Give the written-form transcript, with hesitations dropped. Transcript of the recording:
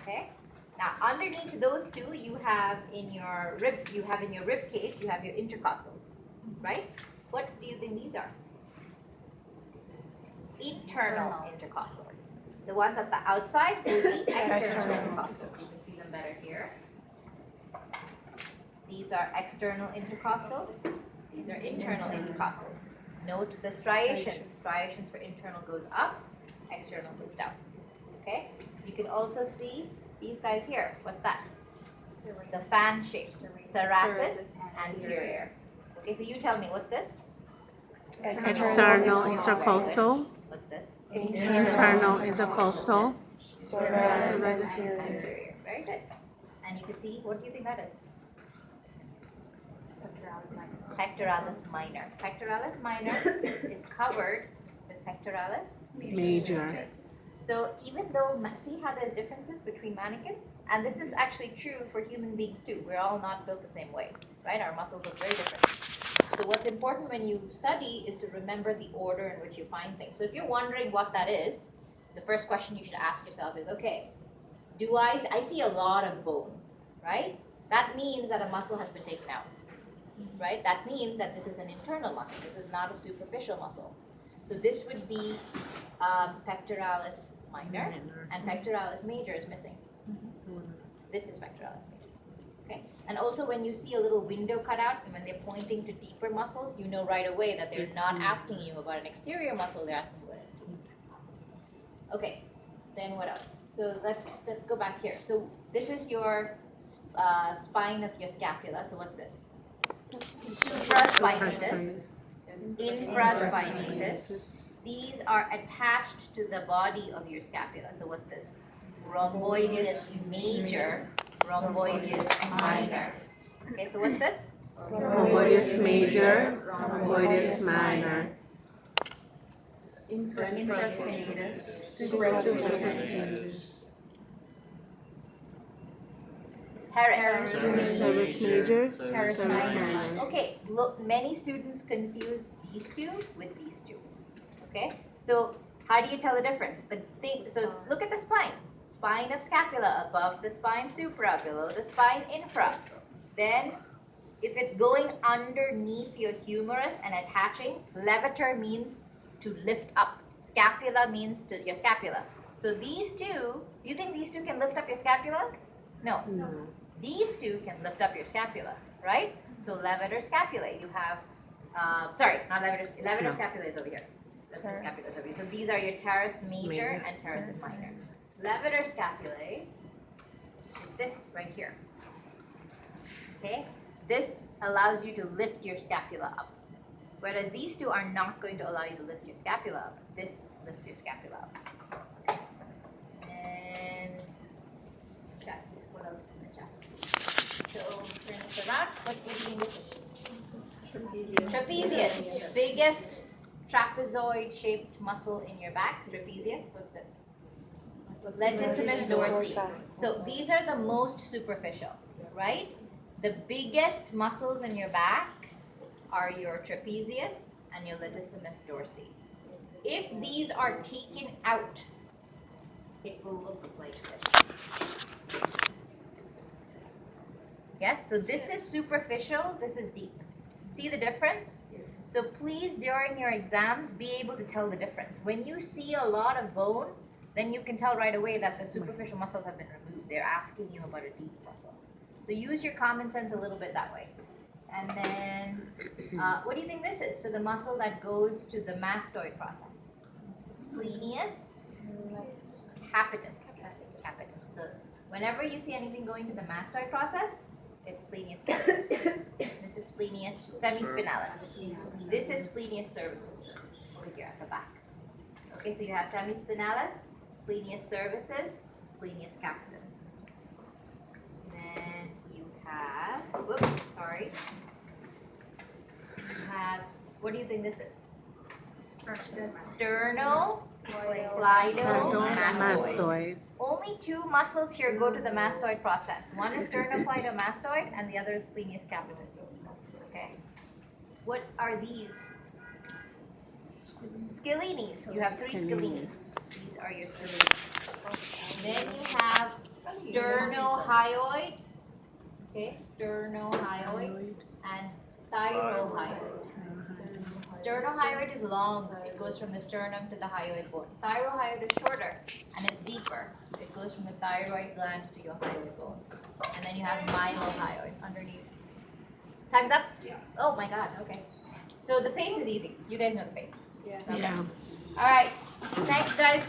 Okay. Now underneath those two, you have in your rib cage, you have your intercostals, right? What do you think these are? Internal intercostals. The ones at the outside will be external intercostals. You can see them better here. These are external intercostals. These are internal intercostals. Note the striations. Striations for internal goes up, external goes down. Okay? You can also see these guys here. What's that? The fan shape. Serratus anterior. Okay, so you tell me, what's this? External intercostal. What's this? Internal intercostal. Serratus anterior. Very good. And you can see, what do you think that is? Pectoralis minor. Pectoralis minor is covered with pectoralis Major. So even though, see how there's differences between mannequins? And this is actually true for human beings too. We're all not built the same way, right? Our muscles look very different. So what's important when you study is to remember the order in which you find things. So if you're wondering what that is, the first question you should ask yourself is, okay, I see a lot of bone, right? That means that a muscle has been taken out, right? That means that this is an internal muscle. This is not a superficial muscle. So this would be pectoralis minor, and pectoralis major is missing. This is pectoralis major. Okay, and also when you see a little window cut out, and when they're pointing to deeper muscles, you know right away that they're not asking you about an exterior muscle; they're asking you about an interior muscle. Okay, then what else? So let's go back here. So this is your spine of your scapula. So what's this? Supraspinatus. Infraspinatus. These are attached to the body of your scapula. So what's this? Rhomboideus major, rhomboideus minor. Okay, so what's this? Rhomboideus major, rhomboideus minor. Infraspinatus. Supraspinatus. Teres. Teres major, Teres teres minor. Okay, look, many students confuse these two with these two. Okay, so how do you tell the difference? So look at the spine. Spine of scapula, above the spine supra, below the spine infra. Then, if it's going underneath your humerus and attaching, levator means to lift up. Scapula means to your scapula. So these two, you think these two can lift up your scapula? No. These two can lift up your scapula, right? So levator scapulae, you have, sorry, not levator, levator scapula is over here. Levator scapula is over here. So these are your teres major and teres minor. Levator scapulae is this right here. Okay? This allows you to lift your scapula up. Whereas these two are not going to allow you to lift your scapula up. This lifts your scapula up. Okay. And chest. What else in the chest? So turn this around. What do you think this is? Trapezius. Biggest trapezoid-shaped muscle in your back. Trapezius. What's this? Latissimus dorsi. So these are the most superficial, right? The biggest muscles in your back are your trapezius and your latissimus dorsi. If these are taken out, it will look like this. Yes, so this is superficial, this is deep. See the difference? So please, during your exams, be able to tell the difference. When you see a lot of bone, then you can tell right away that the superficial muscles have been removed. They're asking you about a deep muscle. So use your common sense a little bit that way. And then, what do you think this is? So the muscle that goes to the mastoid process. Splenius capitis. Capitis. Whenever you see anything going to the mastoid process, it's splenius capitis. This is splenius semispinalis. This is splenius cervicis over here at the back. Okay, so you have semispinalis, splenius cervicis, splenius capitis. Then you have, whoops, sorry. You have, what do you think this is? Sternocleidomastoid. Only two muscles here go to the mastoid process. One is sternocleidomastoid and the other is splenius capitis. Okay. What are these? Scalenes. You have three scalenes. These are your scalenes. Then you have sternohyoid, okay, sternohyoid, and thyrohyoid. Sternohyoid is long. It goes from the sternum to the hyoid bone. Thyrohyoid is shorter and it's deeper. It goes from the thyroid gland to your hyoid bone. And then you have myelohyoid underneath. Time's up? Yeah. Oh my god, okay. So the face is easy. You guys know the face. Yeah. Okay. Yeah. Alright. Thanks guys.